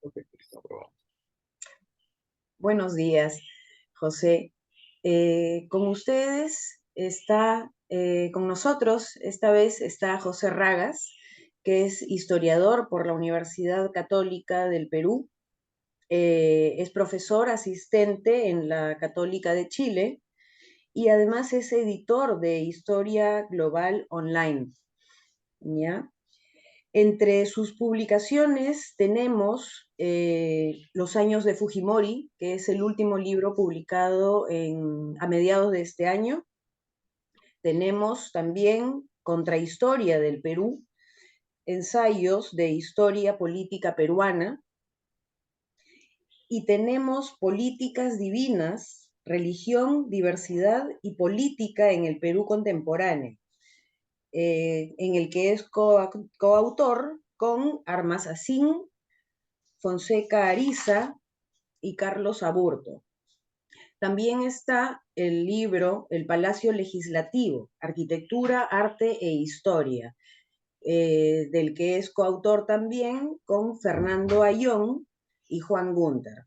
Ok, listo, aprobado. Buenos días, José. Con ustedes está, con nosotros esta vez está José Ragas, que es historiador por la Universidad Católica del Perú. Es profesor asistente en la Católica de Chile y además es editor de Historia Global Online. ¿Ya? Entre sus publicaciones tenemos Los años de Fujimori, que es el último libro publicado a mediados de este año. Tenemos también Contrahistoria del Perú, ensayos de historia política peruana. Y tenemos Políticas divinas, religión, diversidad y política en el Perú contemporáneo, en el que es coautor con Armazasín, Fonseca Ariza y Carlos Aburto. También está el libro El Palacio Legislativo, Arquitectura, Arte e Historia, del que es coautor también con Fernando Ayón y Juan Gunter.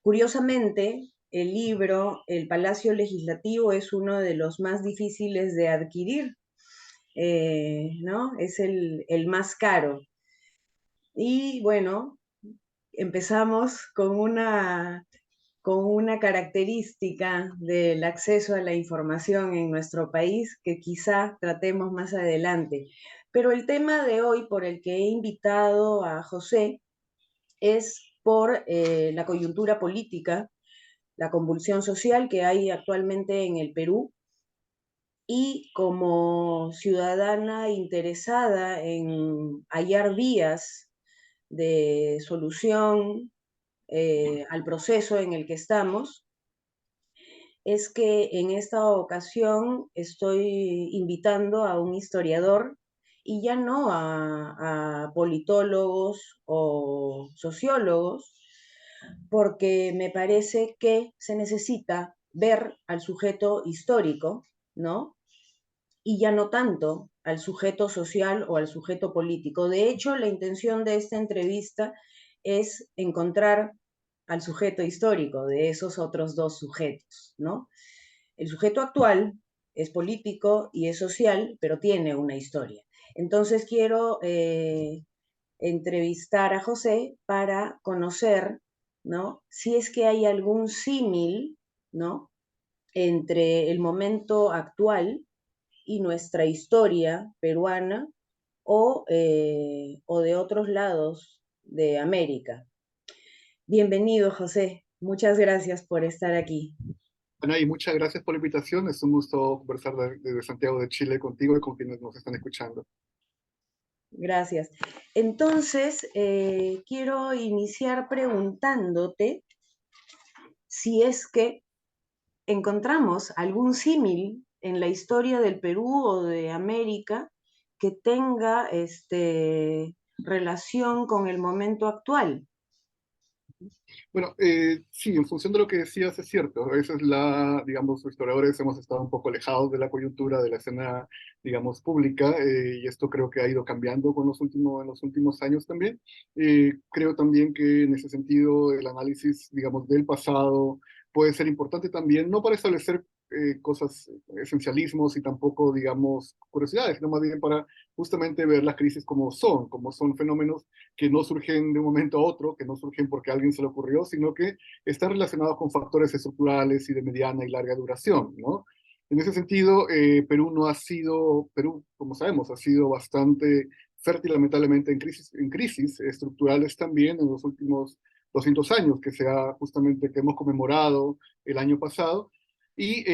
Curiosamente, el libro El Palacio Legislativo es uno de los más difíciles de adquirir, ¿no? Es el más caro. Y bueno, empezamos con una característica del acceso a la información en nuestro país que quizá tratemos más adelante. Pero el tema de hoy por el que he invitado a José es por la coyuntura política, la convulsión social que hay actualmente en el Perú, y como ciudadana interesada en hallar vías de solución al proceso en el que estamos, es que en esta ocasión estoy invitando a un historiador y ya no a politólogos o sociólogos, porque me parece que se necesita ver al sujeto histórico, ¿no? Y ya no tanto al sujeto social o al sujeto político. De hecho, la intención de esta entrevista es encontrar al sujeto histórico de esos otros dos sujetos, ¿no? El sujeto actual es político y es social, pero tiene una historia. Entonces quiero entrevistar a José para conocer, ¿no? Si es que hay algún símil, ¿no? Entre el momento actual y nuestra historia peruana o de otros lados de América. Bienvenido, José. Muchas gracias por estar aquí. Ana, y muchas gracias por la invitación. Es un gusto conversar desde Santiago de Chile contigo y con quienes nos están escuchando. Gracias. Entonces, quiero iniciar preguntándote si es que encontramos algún símil en la historia del Perú o de América que tenga relación con el momento actual. Bueno, sí, en función de lo que decías, es cierto. A veces digamos, los historiadores hemos estado un poco alejados de la coyuntura, de la escena, digamos, pública, y esto creo que ha ido cambiando en los últimos años también. Creo también que en ese sentido el análisis, digamos, del pasado puede ser importante también, no para establecer cosas, esencialismos y tampoco, digamos, curiosidades, sino más bien para justamente ver las crisis como son fenómenos que no surgen de un momento a otro, que no surgen porque a alguien se le ocurrió, sino que están relacionados con factores estructurales y de mediana y larga duración, ¿no? En ese sentido, Perú, como sabemos, ha sido bastante fértil lamentablemente en crisis estructurales también en los últimos 200 años que hemos conmemorado el año pasado. Y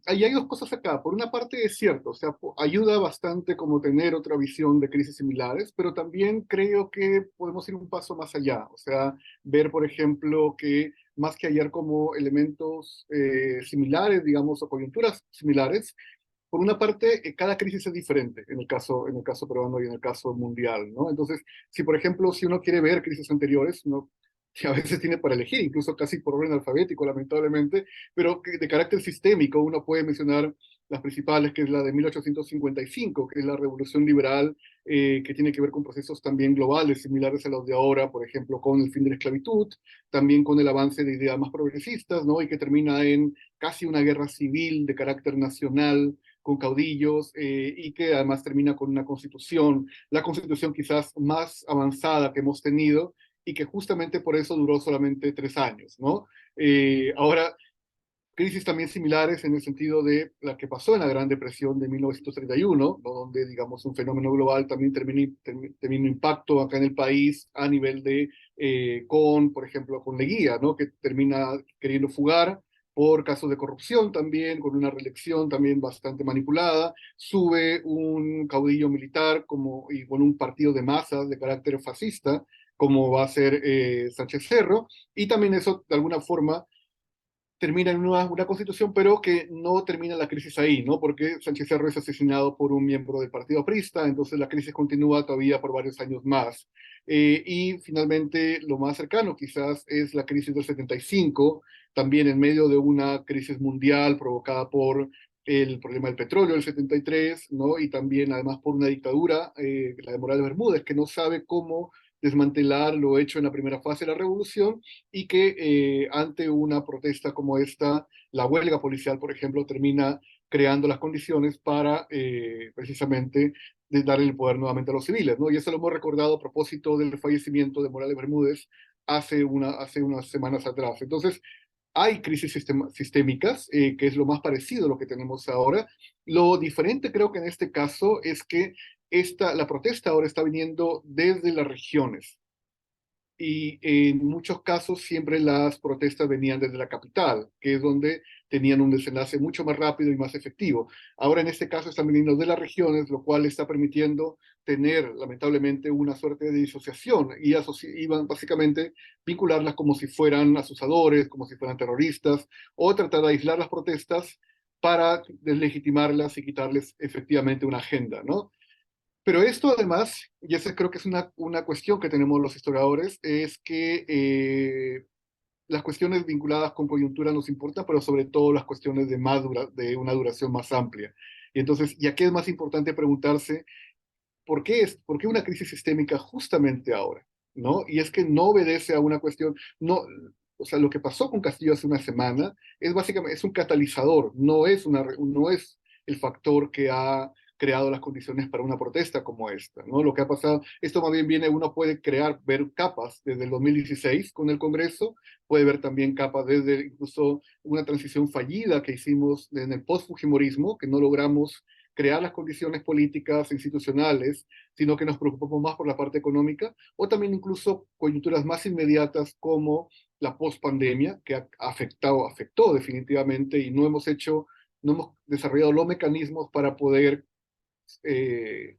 ahí hay dos cosas acá. Por una parte es cierto, o sea, ayuda bastante como tener otra visión de crisis similares, pero también creo que podemos ir un paso más allá. O sea, ver, por ejemplo, que más que hallar como elementos similares, digamos, o coyunturas similares, por una parte, cada crisis es diferente en el caso peruano y en el caso mundial, ¿no? Entonces, si por ejemplo, si uno quiere ver crisis anteriores, uno que a veces tiene para elegir, incluso casi por orden alfabético, lamentablemente, pero que de carácter sistémico, uno puede mencionar las principales, que es la de 1855, que es la Revolución Liberal, que tiene que ver con procesos también globales, similares a los de ahora, por ejemplo, con el fin de la esclavitud, también con el avance de ideas más progresistas, ¿no? Y que termina en casi una guerra civil de carácter nacional, con caudillos, y que además termina con una constitución, la constitución quizás más avanzada que hemos tenido, y que justamente por eso duró solamente 3 años, ¿no? Ahora, crisis también similares en el sentido de la que pasó en la Gran Depresión de 1931, ¿no? Donde, digamos, un fenómeno global también terminó impacto acá en el país a nivel de, por ejemplo, con Leguía, ¿no? Que termina queriendo fugar por casos de corrupción también, con una reelección también bastante manipulada. Sube un caudillo militar y con un partido de masas de carácter fascista, como va a ser Sánchez Cerro, y también eso, de alguna forma, termina en una constitución, pero que no termina la crisis ahí, ¿no? Porque Sánchez Cerro es asesinado por un miembro del Partido Aprista, entonces la crisis continúa todavía por varios años más. Y finalmente, lo más cercano quizás es la crisis del 75, también en medio de una crisis mundial provocada por el problema del petróleo del 73, ¿no? Y también además por una dictadura, la de Morales Bermúdez, que no sabe cómo desmantelar lo hecho en la primera fase de la revolución, y que ante una protesta como esta, la huelga policial, por ejemplo, termina creando las condiciones para precisamente darle el poder nuevamente a los civiles, ¿no? Y eso lo hemos recordado a propósito del fallecimiento de Morales Bermúdez hace unas semanas atrás. Entonces, hay crisis sistémicas, que es lo más parecido a lo que tenemos ahora. Lo diferente creo que en este caso es que la protesta ahora está viniendo desde las regiones, y en muchos casos siempre las protestas venían desde la capital, que es donde tenían un desenlace mucho más rápido y más efectivo. Ahora en este caso están viniendo de las regiones, lo cual está permitiendo tener lamentablemente una suerte de disociación, y iban básicamente vincularlas como si fueran asusadores, como si fueran terroristas, o tratar de aislar las protestas para deslegitimarlas y quitarles efectivamente una agenda, ¿no? Pero esto además, y esa creo que es una cuestión que tenemos los historiadores, es que las cuestiones vinculadas con coyuntura nos importan, pero sobre todo las cuestiones de una duración más amplia. Y entonces, ¿ya qué es más importante preguntarse? ¿Por qué una crisis sistémica justamente ahora? ¿No? Y es que no obedece a una cuestión, no, o sea, lo que pasó con Castillo hace una semana es básicamente, es un catalizador, no es el factor que ha creado las condiciones para una protesta como esta, ¿no? Lo que ha pasado, esto más bien viene, uno puede ver capas desde el 2016 con el Congreso, puede ver también capas desde incluso una transición fallida que hicimos en el post-fujimorismo, que no logramos crear las condiciones políticas e institucionales, sino que nos preocupamos más por la parte económica, o también incluso coyunturas más inmediatas como la pospandemia, que afectó definitivamente, y no hemos desarrollado los mecanismos para poder eh,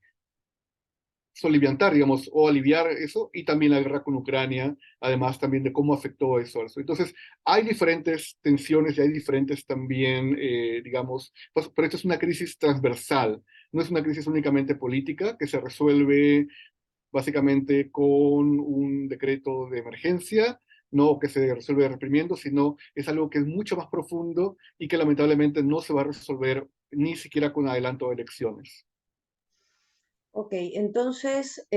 soliviantar, digamos, o aliviar eso, y también la guerra con Ucrania, además también de cómo afectó eso. Entonces, hay diferentes tensiones y hay diferentes también, digamos, pues, pero esto es una crisis transversal, no es una crisis únicamente política que se resuelve básicamente con un decreto de emergencia, no que se resuelve reprimiendo, sino es algo que es mucho más profundo y que lamentablemente no se va a resolver ni siquiera con adelanto de elecciones. Ok, entonces,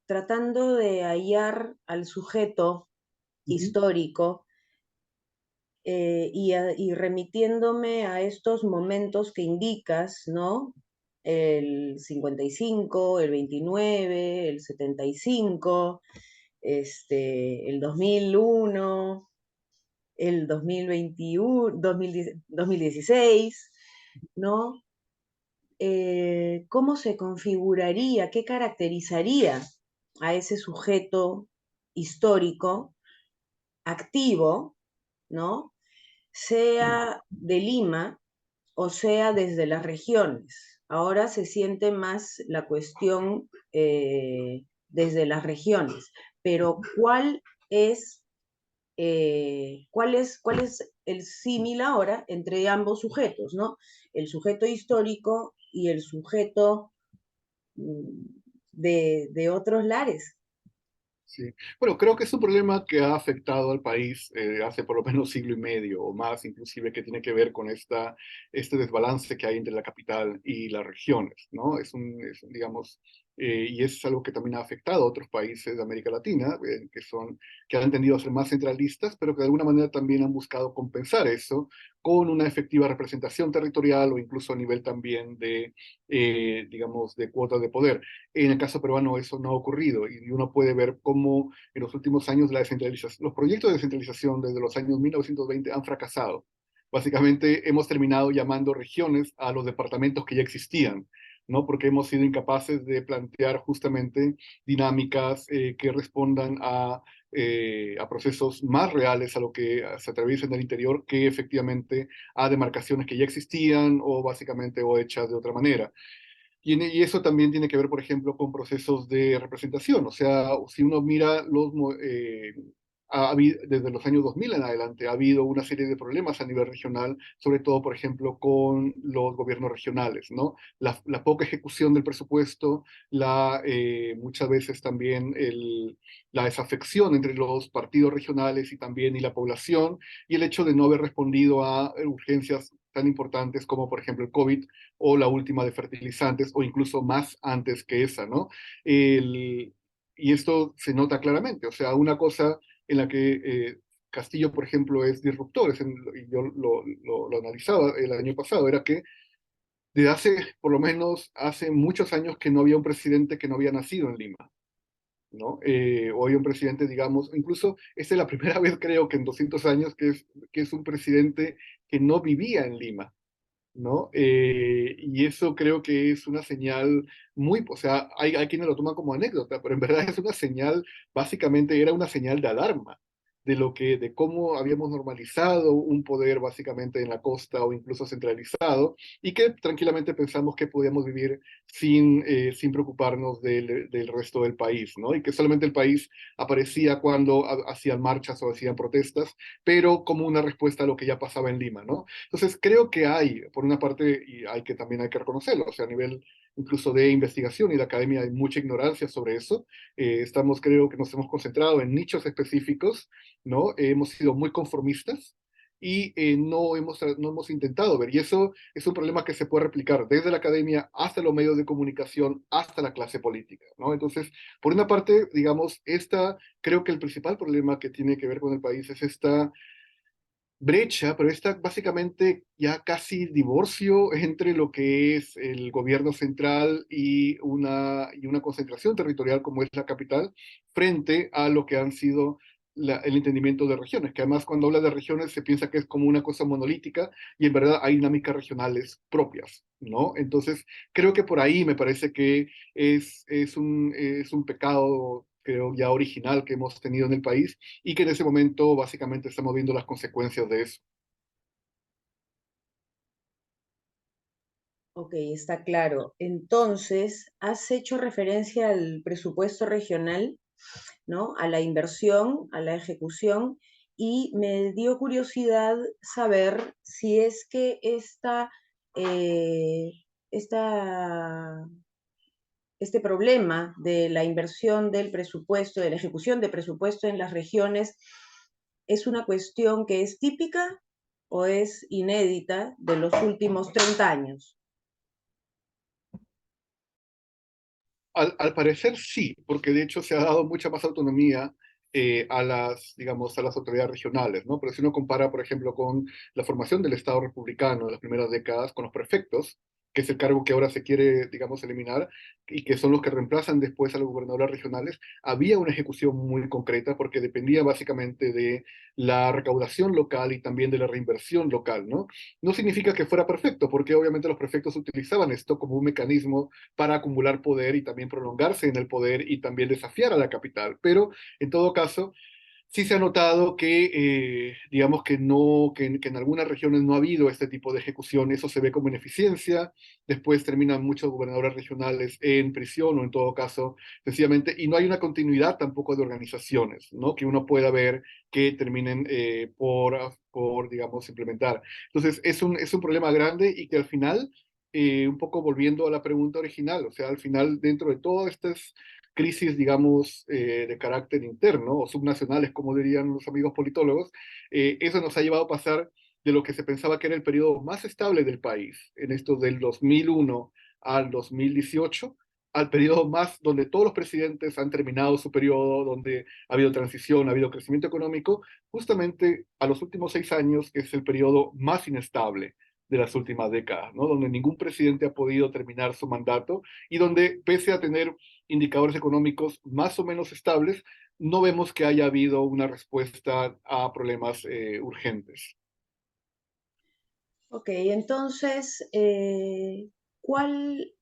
tratando de hallar al sujeto Ujú. histórico, y remitiéndome a estos momentos que indicas, ¿no? El 55, el 29, el 75, el 2001, el 2021, 2016, ¿no? ¿Cómo se configuraría, qué caracterizaría a ese sujeto histórico activo, ¿no? Sea de Lima o sea desde las regiones? Ahora se siente más la cuestión desde las regiones, pero cuál es el símil ahora entre ambos sujetos, ¿no? El sujeto histórico y el sujeto de otros lares. Sí. Bueno, creo que es un problema que ha afectado al país hace por lo menos siglo y medio o más, inclusive, que tiene que ver con este desbalance que hay entre la capital y las regiones, ¿no? Digamos, y es algo que también ha afectado a otros países de América Latina, que han tendido a ser más centralistas, pero que de alguna manera también han buscado compensar eso con una efectiva representación territorial o incluso a nivel también de, digamos, de cuotas de poder. En el caso peruano eso no ha ocurrido y uno puede ver cómo en los últimos años los proyectos de descentralización desde los años 1920 han fracasado. Básicamente hemos terminado llamando regiones a los departamentos que ya existían, ¿no? Porque hemos sido incapaces de plantear justamente dinámicas que respondan a procesos más reales a lo que se atraviesa en el interior que efectivamente a demarcaciones que ya existían o básicamente o hechas de otra manera. Y eso también tiene que ver, por ejemplo, con procesos de representación. O sea, si uno mira desde los años 2000 en adelante, ha habido una serie de problemas a nivel regional, sobre todo, por ejemplo, con los gobiernos regionales, ¿no? La poca ejecución del presupuesto, muchas veces también la desafección entre los partidos regionales y la población, y el hecho de no haber respondido a urgencias tan importantes como, por ejemplo, el COVID o la última de fertilizantes, o incluso más antes que esa, ¿no? El, y esto se nota claramente, o sea, una cosa en la que Castillo, por ejemplo, es disruptor, y yo lo analizaba el año pasado, era que desde hace, por lo menos, hace muchos años que no había un presidente que no había nacido en Lima, ¿no? Hoy un presidente, digamos, incluso esta es la primera vez, creo que en 200 años, que es un presidente que no vivía en Lima, ¿no? Y eso creo que es una señal o sea, hay quienes lo toman como anécdota, pero en verdad es una señal, básicamente era una señal de alarma de cómo habíamos normalizado un poder básicamente en la costa o incluso centralizado, y que tranquilamente pensamos que podíamos vivir sin preocuparnos del resto del país, ¿no? Y que solamente el país aparecía cuando hacían marchas o hacían protestas, pero como una respuesta a lo que ya pasaba en Lima, ¿no? Entonces, creo que por una parte, y también hay que reconocerlo, o sea, a nivel incluso de investigación y de academia hay mucha ignorancia sobre eso. Creo que nos hemos concentrado en nichos específicos, ¿no? Hemos sido muy conformistas y no hemos intentado ver. Y eso es un problema que se puede replicar desde la academia hasta los medios de comunicación, hasta la clase política, ¿no? Entonces, por una parte, digamos, creo que el principal problema que tiene que ver con el país es esta brecha, pero está básicamente ya casi divorcio entre lo que es el gobierno central y una concentración territorial como es la capital, frente a lo que han sido el entendimiento de regiones, que además cuando habla de regiones se piensa que es como una cosa monolítica y en verdad hay dinámicas regionales propias, ¿no? Entonces, creo que por ahí me parece que es un pecado, creo, ya original que hemos tenido en el país y que en ese momento básicamente estamos viendo las consecuencias de eso. Ok, está claro. Entonces, has hecho referencia al presupuesto regional, ¿no? A la inversión, a la ejecución, y me dio curiosidad saber si es que eh, esta, este problema de la inversión del presupuesto, de la ejecución de presupuesto en las regiones, es una cuestión que es típica o es inédita de los últimos 30 años. Al parecer sí, porque de hecho se ha dado mucha más autonomía digamos, a las autoridades regionales, ¿no? Pero si uno compara, por ejemplo, con la formación del Estado republicano en las primeras décadas, con los prefectos, que es el cargo que ahora se quiere, digamos, eliminar, y que son los que reemplazan después a los gobernadores regionales, había una ejecución muy concreta porque dependía básicamente de la recaudación local y también de la reinversión local, ¿no? No significa que fuera perfecto, porque obviamente los prefectos utilizaban esto como un mecanismo para acumular poder y también prolongarse en el poder y también desafiar a la capital. Pero en todo caso, sí se ha notado digamos que no, que en algunas regiones no ha habido este tipo de ejecución. Eso se ve como ineficiencia. Después terminan muchos gobernadores regionales en prisión o en todo caso, sencillamente, y no hay una continuidad tampoco de organizaciones, ¿no? Que uno pueda ver que terminen digamos, implementar. Entonces, es un problema grande y que al final, un poco volviendo a la pregunta original, o sea, al final, dentro de todas estas crisis, digamos, de carácter interno o subnacionales, como dirían los amigos politólogos, eso nos ha llevado a pasar de lo que se pensaba que era el periodo más estable del país, en esto del 2001 al 2018, al periodo más donde todos los presidentes han terminado su periodo, donde ha habido transición, ha habido crecimiento económico, justamente a los últimos 6 años, que es el periodo más inestable de las últimas décadas, ¿no? Donde ningún presidente ha podido terminar su mandato y donde, pese a tener indicadores económicos más o menos estables, no vemos que haya habido una respuesta a problemas urgentes. Ok, entonces, ¿cuál,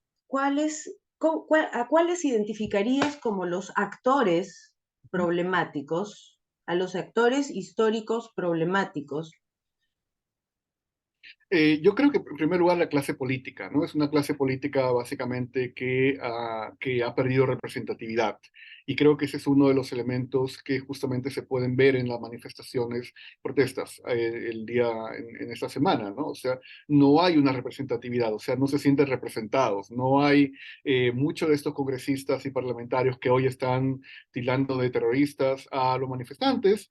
¿a cuáles identificarías como los actores problemáticos, a los actores históricos problemáticos? Yo creo que en primer lugar la clase política, ¿no? Es una clase política básicamente que ha perdido representatividad y creo que ese es uno de los elementos que justamente se pueden ver en las manifestaciones, protestas el día en esta semana, ¿no? O sea, no hay una representatividad, o sea, no se sienten representados, no hay muchos de estos congresistas y parlamentarios que hoy están tildando de terroristas a los manifestantes,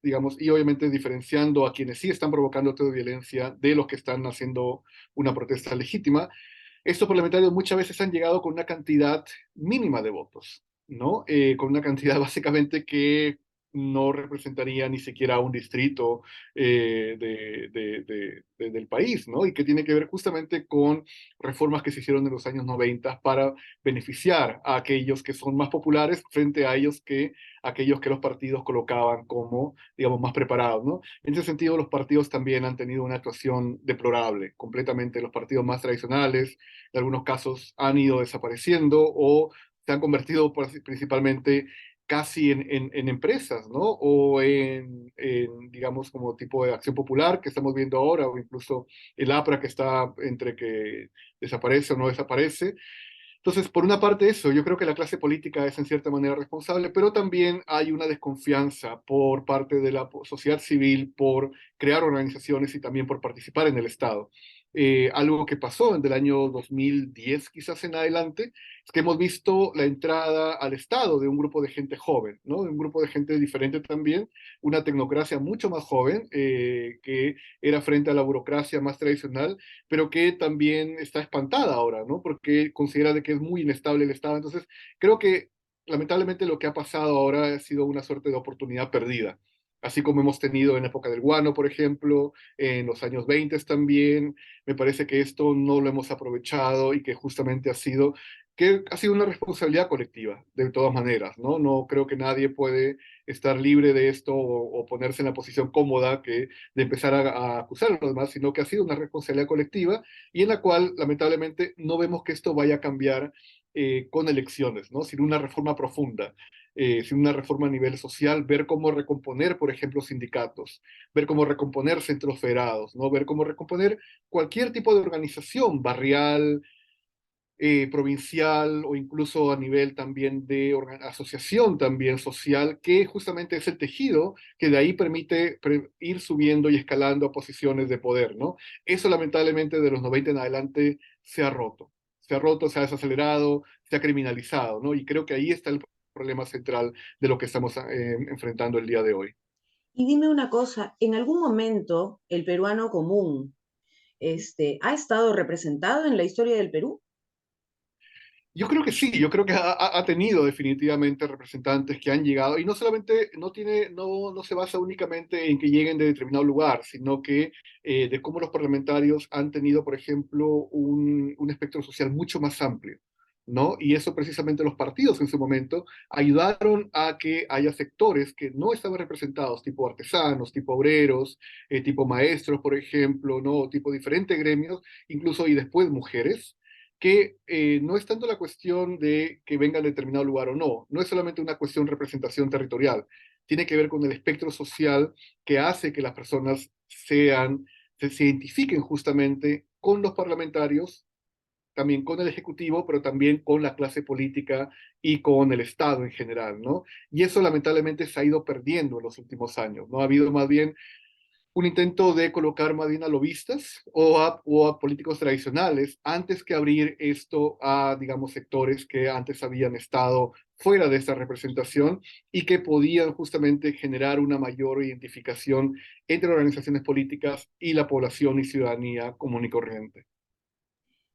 digamos, y obviamente diferenciando a quienes sí están provocando actos de violencia de los que están haciendo una protesta legítima. Estos parlamentarios muchas veces han llegado con una cantidad mínima de votos, ¿no? Con una cantidad básicamente que no representaría ni siquiera un distrito del país, ¿no? Y que tiene que ver justamente con reformas que se hicieron en los años 90 para beneficiar a aquellos que son más populares frente a ellos que aquellos que los partidos colocaban como, digamos, más preparados, ¿no? En ese sentido, los partidos también han tenido una actuación deplorable, completamente los partidos más tradicionales, en algunos casos han ido desapareciendo o se han convertido principalmente casi en empresas, ¿no? O digamos, como tipo de acción popular que estamos viendo ahora, o incluso el APRA que está entre que desaparece o no desaparece. Entonces, por una parte eso, yo creo que la clase política es en cierta manera responsable, pero también hay una desconfianza por parte de la sociedad civil por crear organizaciones y también por participar en el Estado. Algo que pasó en el año 2010 quizás en adelante, es que hemos visto la entrada al Estado de un grupo de gente joven, ¿no? De un grupo de gente diferente también, una tecnocracia mucho más joven, que era frente a la burocracia más tradicional, pero que también está espantada ahora, ¿no? Porque considera de que es muy inestable el Estado. Entonces, creo que lamentablemente lo que ha pasado ahora ha sido una suerte de oportunidad perdida. Así como hemos tenido en la época del guano, por ejemplo, en los años 20 también, me parece que esto no lo hemos aprovechado y que justamente ha sido una responsabilidad colectiva, de todas maneras, ¿no? No creo que nadie puede estar libre de esto o ponerse en la posición cómoda de empezar a acusar a los demás, sino que ha sido una responsabilidad colectiva y en la cual lamentablemente no vemos que esto vaya a cambiar con elecciones, ¿no? Sin una reforma profunda, sin una reforma a nivel social, ver cómo recomponer, por ejemplo, sindicatos, ver cómo recomponer centros federados, ¿no? Ver cómo recomponer cualquier tipo de organización barrial, provincial o incluso a nivel también de asociación también social, que justamente es el tejido que de ahí permite ir subiendo y escalando a posiciones de poder, ¿no? Eso lamentablemente de los 90 en adelante se ha roto, se ha desacelerado, se ha criminalizado, ¿no? Y creo que ahí está el problema central de lo que estamos enfrentando el día de hoy. Y dime una cosa, ¿en algún momento el peruano común, ha estado representado en la historia del Perú? Yo creo que sí, yo creo que ha tenido definitivamente representantes que han llegado y no solamente no se basa únicamente en que lleguen de determinado lugar, sino que de cómo los parlamentarios han tenido, por ejemplo, un espectro social mucho más amplio, ¿no? Y eso precisamente los partidos en su momento ayudaron a que haya sectores que no estaban representados, tipo artesanos, tipo obreros, tipo maestros, por ejemplo, ¿no? Tipo diferentes gremios, incluso y después mujeres que no es tanto la cuestión de que venga de determinado lugar o no, no es solamente una cuestión de representación territorial, tiene que ver con el espectro social que hace que las personas se identifiquen justamente con los parlamentarios, también con el Ejecutivo, pero también con la clase política y con el Estado en general, ¿no? Y eso lamentablemente se ha ido perdiendo en los últimos años, ¿no? Ha habido más bien un intento de colocar más bien a lobistas o a políticos tradicionales antes que abrir esto a, digamos, sectores que antes habían estado fuera de esta representación y que podían justamente generar una mayor identificación entre organizaciones políticas y la población y ciudadanía común y corriente.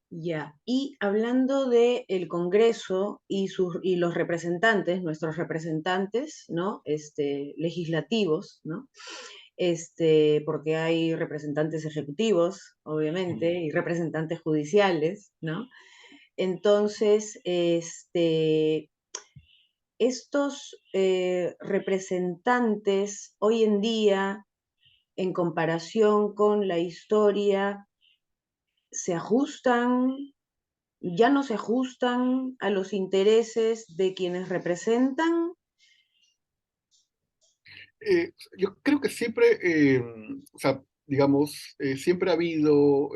Ya, y hablando del Congreso y los representantes, nuestros representantes, ¿no? Legislativos, ¿no? Porque hay representantes ejecutivos, obviamente, y representantes judiciales, ¿no? Entonces, estos representantes hoy en día, en comparación con la historia, se ajustan, ya no se ajustan a los intereses de quienes representan. Yo creo que siempre, o sea, digamos, siempre ha habido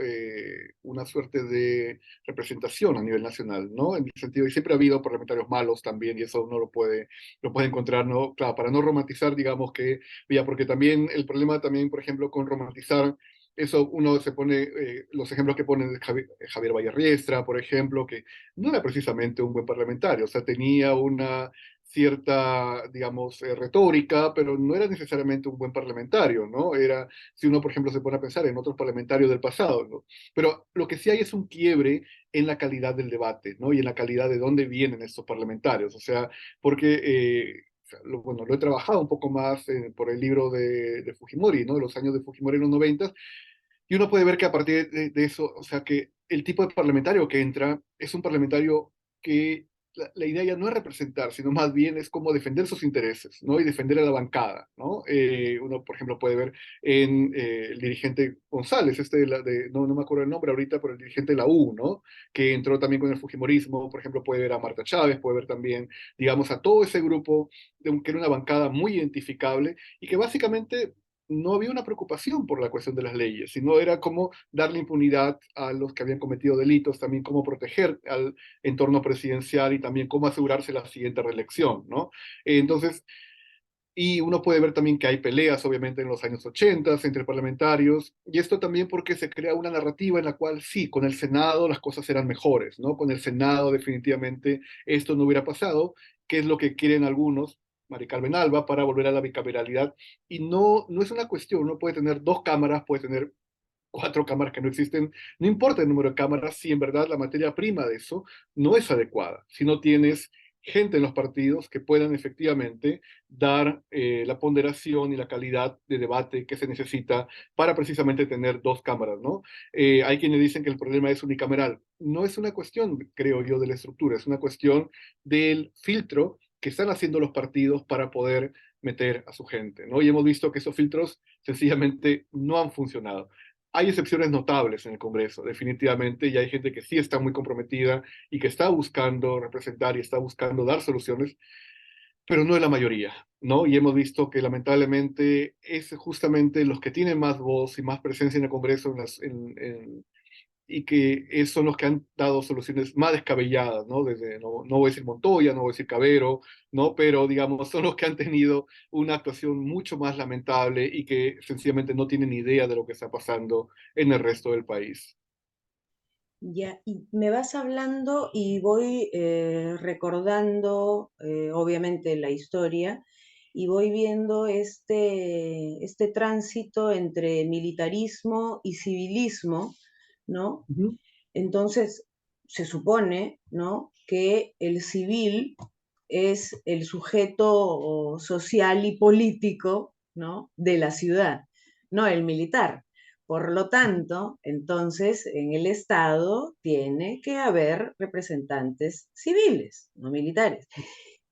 una suerte de representación a nivel nacional, ¿no? En el sentido, y siempre ha habido parlamentarios malos también, y eso uno lo puede encontrar, ¿no? Claro, para no romantizar, digamos que, ya, porque también el problema también, por ejemplo, con romantizar, eso uno se pone, los ejemplos que pone Javier Valle Riestra, por ejemplo, que no era precisamente un buen parlamentario, o sea, tenía una cierta, digamos, retórica, pero no era necesariamente un buen parlamentario, ¿no? Era, si uno, por ejemplo, se pone a pensar en otros parlamentarios del pasado, ¿no? Pero lo que sí hay es un quiebre en la calidad del debate, ¿no? Y en la calidad de dónde vienen estos parlamentarios, o sea, porque... bueno, lo he trabajado un poco más por el libro de Fujimori, ¿no? De los años de Fujimori en los 90, y uno puede ver que a partir de eso, o sea, que el tipo de parlamentario que entra es un parlamentario que la idea ya no es representar, sino más bien es como defender sus intereses, ¿no? Y defender a la bancada, ¿no? Uno, por ejemplo, puede ver en el dirigente González, no me acuerdo el nombre ahorita, pero el dirigente de la U, ¿no? Que entró también con el Fujimorismo, por ejemplo, puede ver a Marta Chávez, puede ver también, digamos, a todo ese grupo, que era una bancada muy identificable y que básicamente no había una preocupación por la cuestión de las leyes, sino era cómo darle impunidad a los que habían cometido delitos, también cómo proteger al entorno presidencial y también cómo asegurarse la siguiente reelección, ¿no? Entonces, y uno puede ver también que hay peleas, obviamente, en los años 80 entre parlamentarios, y esto también porque se crea una narrativa en la cual sí, con el Senado las cosas eran mejores, ¿no? Con el Senado definitivamente esto no hubiera pasado, que es lo que quieren algunos, Mari Carmen Alba, para volver a la bicameralidad, y no es una cuestión, uno puede tener dos cámaras, puede tener cuatro cámaras que no existen, no importa el número de cámaras, si en verdad la materia prima de eso no es adecuada, si no tienes gente en los partidos que puedan efectivamente dar la ponderación y la calidad de debate que se necesita para precisamente tener dos cámaras, ¿no? Hay quienes dicen que el problema es unicameral. No es una cuestión, creo yo, de la estructura, es una cuestión del filtro que están haciendo los partidos para poder meter a su gente, ¿no? Y hemos visto que esos filtros sencillamente no han funcionado. Hay excepciones notables en el Congreso, definitivamente, y hay gente que sí está muy comprometida y que está buscando representar y está buscando dar soluciones, pero no es la mayoría, ¿no? Y hemos visto que lamentablemente es justamente los que tienen más voz y más presencia en el Congreso y que son los que han dado soluciones más descabelladas, ¿no? Desde, no voy a decir Montoya, no voy a decir Cabero, ¿no? Pero digamos, son los que han tenido una actuación mucho más lamentable y que sencillamente no tienen idea de lo que está pasando en el resto del país. Ya, y me vas hablando y voy recordando, obviamente, la historia y voy viendo este tránsito entre militarismo y civilismo, ¿no? Ujú. Entonces, se supone, ¿no?, que el civil es el sujeto social y político, ¿no?, de la ciudad, no el militar. Por lo tanto, entonces, en el Estado tiene que haber representantes civiles, no militares.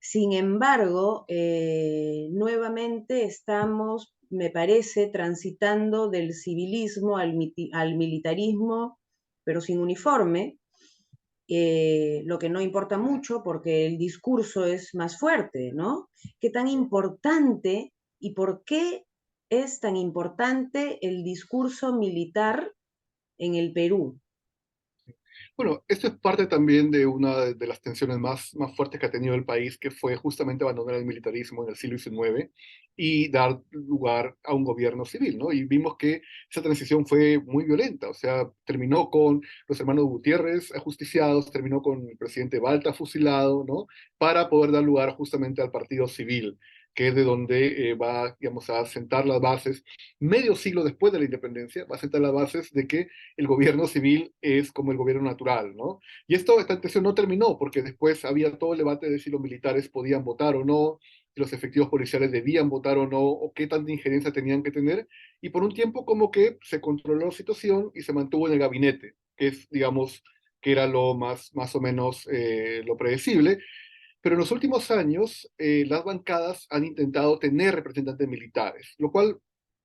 Sin embargo, nuevamente estamos, me parece, transitando del civilismo al militarismo, pero sin uniforme, lo que no importa mucho porque el discurso es más fuerte, ¿no? ¿Qué tan importante y por qué es tan importante el discurso militar en el Perú? Bueno, esto es parte también de una de las tensiones más fuertes que ha tenido el país, que fue justamente abandonar el militarismo en el siglo XIX y dar lugar a un gobierno civil, ¿no? Y vimos que esa transición fue muy violenta, o sea, terminó con los hermanos Gutiérrez ajusticiados, terminó con el presidente Balta fusilado, ¿no? Para poder dar lugar justamente al partido civil, que es de donde va, digamos, a sentar las bases, medio siglo después de la independencia, va a sentar las bases de que el gobierno civil es como el gobierno natural, ¿no? Y esta tensión no terminó, porque después había todo el debate de si los militares podían votar o no, si los efectivos policiales debían votar o no, o qué tanta injerencia tenían que tener, y por un tiempo como que se controló la situación y se mantuvo en el gabinete, que es, digamos, que era lo más o menos lo predecible, pero en los últimos años las bancadas han intentado tener representantes militares, lo cual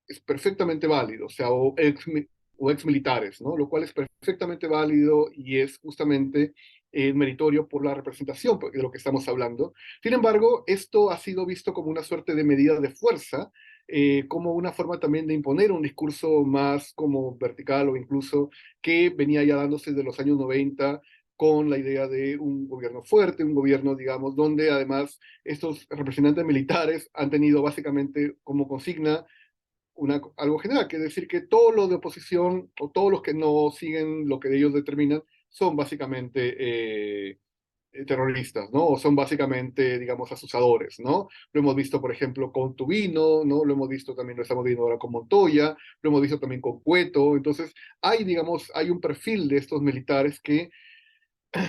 es perfectamente válido, o sea, o ex militares, ¿no? Lo cual es perfectamente válido y es justamente meritorio por la representación de lo que estamos hablando. Sin embargo, esto ha sido visto como una suerte de medida de fuerza, como una forma también de imponer un discurso más como vertical o incluso que venía ya dándose desde los años 90 con la idea de un gobierno fuerte, un gobierno, digamos, donde además estos representantes militares han tenido básicamente como consigna algo general, que es decir que todos los de oposición o todos los que no siguen lo que ellos determinan son básicamente terroristas, ¿no? O son básicamente, digamos, asusadores, ¿no? Lo hemos visto, por ejemplo, con Tubino, ¿no? Lo hemos visto también, lo estamos viendo ahora con Montoya, lo hemos visto también con Cueto. Entonces, hay, digamos, hay un perfil de estos militares que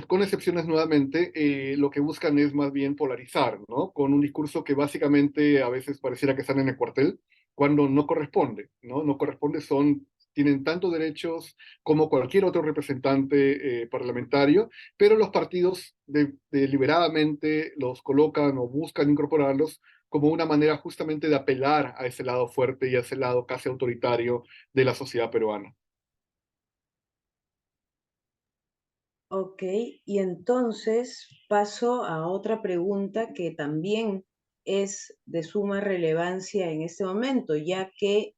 con excepciones nuevamente, lo que buscan es más bien polarizar, ¿no? Con un discurso que básicamente a veces pareciera que están en el cuartel, cuando no corresponde, ¿no? No corresponde, tienen tantos derechos como cualquier otro representante parlamentario, pero los partidos deliberadamente los colocan o buscan incorporarlos como una manera justamente de apelar a ese lado fuerte y a ese lado casi autoritario de la sociedad peruana. Ok, y entonces paso a otra pregunta que también es de suma relevancia en este momento, ya que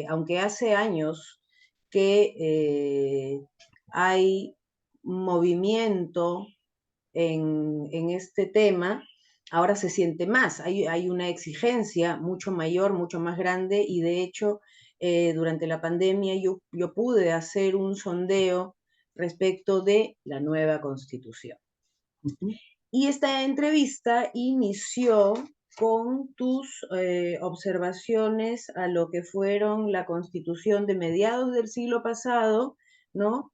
aunque hace años que hay movimiento en este tema, ahora se siente más, hay una exigencia mucho mayor, mucho más grande, y de hecho durante la pandemia yo pude hacer un sondeo respecto de la nueva constitución. Ujú. Y esta entrevista inició con tus observaciones a lo que fueron la constitución de mediados del siglo pasado, ¿no?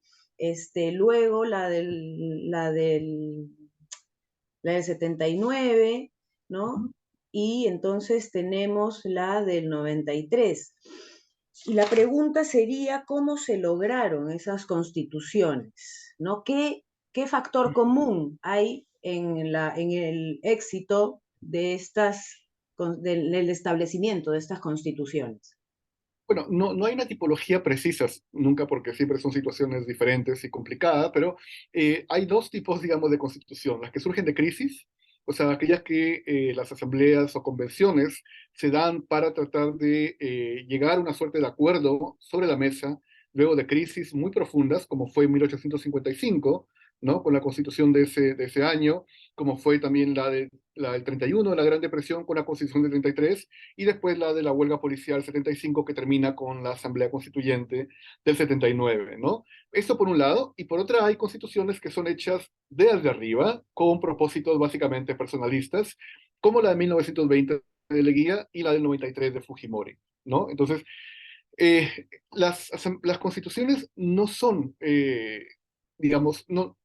Luego la del 79, ¿no? Y entonces tenemos la del 93. Y la pregunta sería cómo se lograron esas constituciones, ¿no? ¿Qué factor común hay en el éxito de del establecimiento de estas constituciones? Bueno, no hay una tipología precisa, nunca porque siempre son situaciones diferentes y complicadas, pero hay dos tipos, digamos, de constitución, las que surgen de crisis, o sea, aquellas que las asambleas o convenciones se dan para tratar de llegar a una suerte de acuerdo sobre la mesa luego de crisis muy profundas, como fue en 1855, ¿no? Con la constitución de ese año, como fue también la del 31 de la Gran Depresión con la constitución del 33 y después la de la huelga policial 75 que termina con la Asamblea Constituyente del 79, ¿no? Esto por un lado, y por otra hay constituciones que son hechas desde arriba con propósitos básicamente personalistas, como la de 1920 de Leguía y la del 93 de Fujimori, ¿no? Entonces, las constituciones no son, digamos, no,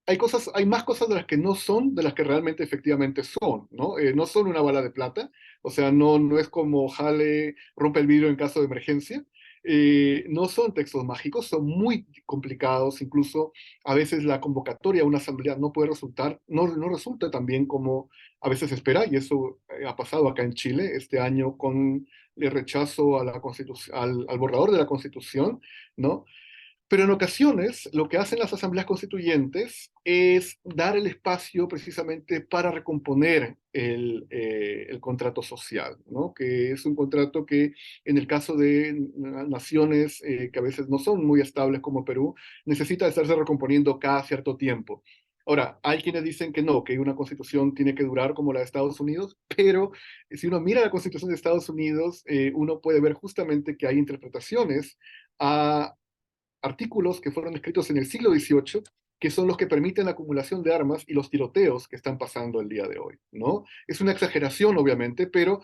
hay más cosas de las que no son, de las que realmente efectivamente son, ¿no? No son una bala de plata, o sea, no es como jale, rompe el vidrio en caso de emergencia. No son textos mágicos, son muy complicados, incluso a veces la convocatoria a una asamblea no puede resultar, no resulta tan bien como a veces se espera, y eso ha pasado acá en Chile este año con el rechazo a la al borrador de la Constitución, ¿no? Pero en ocasiones lo que hacen las asambleas constituyentes es dar el espacio precisamente para recomponer el contrato social, ¿no? Que es un contrato que en el caso de naciones que a veces no son muy estables como Perú, necesita estarse recomponiendo cada cierto tiempo. Ahora, hay quienes dicen que no, que una constitución tiene que durar como la de Estados Unidos, pero si uno mira la constitución de Estados Unidos, uno puede ver justamente que hay interpretaciones a artículos que fueron escritos en el siglo XVIII, que son los que permiten la acumulación de armas y los tiroteos que están pasando el día de hoy, ¿no? Es una exageración, obviamente, pero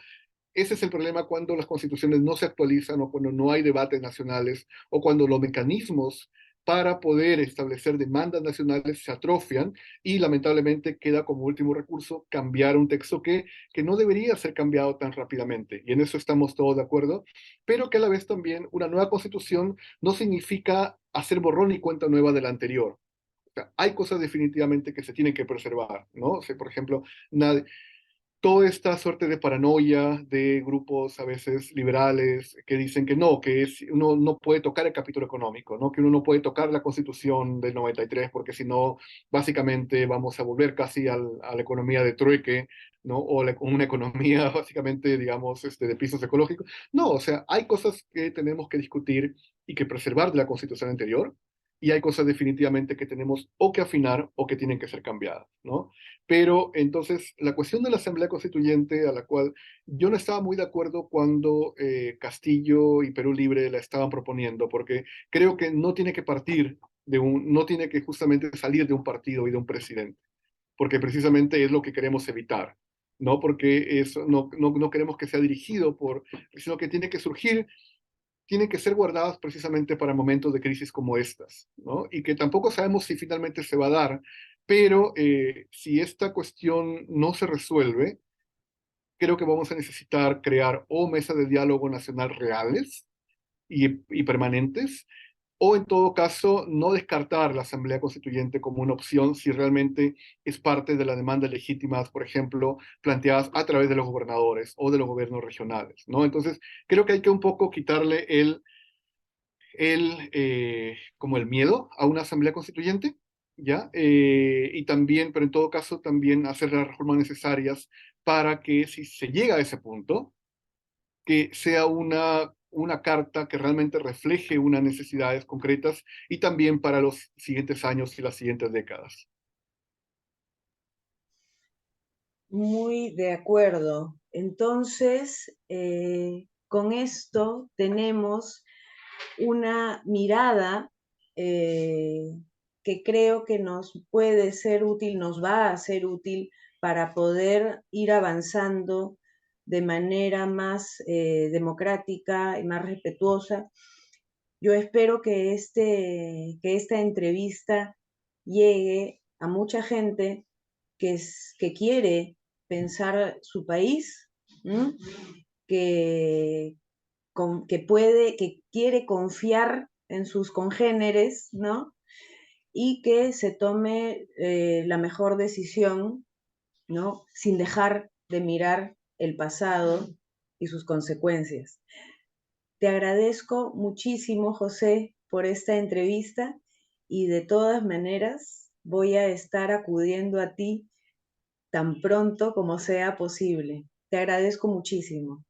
ese es el problema cuando las constituciones no se actualizan o cuando no hay debates nacionales o cuando los mecanismos para poder establecer demandas nacionales se atrofian y lamentablemente queda como último recurso cambiar un texto que no debería ser cambiado tan rápidamente. Y en eso estamos todos de acuerdo, pero que a la vez también una nueva constitución no significa hacer borrón y cuenta nueva de la anterior. O sea, hay cosas definitivamente que se tienen que preservar, ¿no? O sea, por ejemplo, toda esta suerte de paranoia de grupos a veces liberales que dicen que uno no puede tocar el capítulo económico, ¿no? Que uno no puede tocar la Constitución del 93 porque si no, básicamente vamos a volver casi a la economía de trueque, ¿no? O una economía básicamente, digamos, de pisos ecológicos. No, o sea, hay cosas que tenemos que discutir y que preservar de la Constitución anterior. Y hay cosas definitivamente que tenemos o que afinar o que tienen que ser cambiadas, ¿no? Pero entonces, la cuestión de la Asamblea Constituyente, a la cual yo no estaba muy de acuerdo cuando Castillo y Perú Libre la estaban proponiendo, porque creo que no tiene que partir no tiene que justamente salir de un partido y de un presidente, porque precisamente es lo que queremos evitar, ¿no? Porque eso no queremos que sea dirigido sino que tiene que surgir, tienen que ser guardadas precisamente para momentos de crisis como estas, ¿no? Y que tampoco sabemos si finalmente se va a dar, pero si esta cuestión no se resuelve, creo que vamos a necesitar crear o mesas de diálogo nacional reales y permanentes, o en todo caso, no descartar la Asamblea Constituyente como una opción si realmente es parte de las demandas legítimas, por ejemplo, planteadas a través de los gobernadores o de los gobiernos regionales, ¿no? Entonces, creo que hay que un poco quitarle como el miedo a una asamblea constituyente, ¿ya? Y también, pero en todo caso, también hacer las reformas necesarias para que si se llega a ese punto, que sea una carta que realmente refleje unas necesidades concretas y también para los siguientes años y las siguientes décadas. Muy de acuerdo. Entonces, con esto tenemos una mirada que creo que nos puede ser útil, nos va a ser útil para poder ir avanzando de manera más democrática y más respetuosa. Yo espero que esta entrevista llegue a mucha gente que quiere pensar su país, ¿m? que, que quiere confiar en sus congéneres, ¿no? Y que se tome la mejor decisión, ¿no? Sin dejar de mirar el pasado y sus consecuencias. Te agradezco muchísimo, José, por esta entrevista y de todas maneras voy a estar acudiendo a ti tan pronto como sea posible. Te agradezco muchísimo.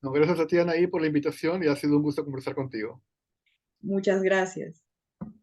No, gracias a ti, Anaí, por la invitación y ha sido un gusto conversar contigo. Muchas gracias.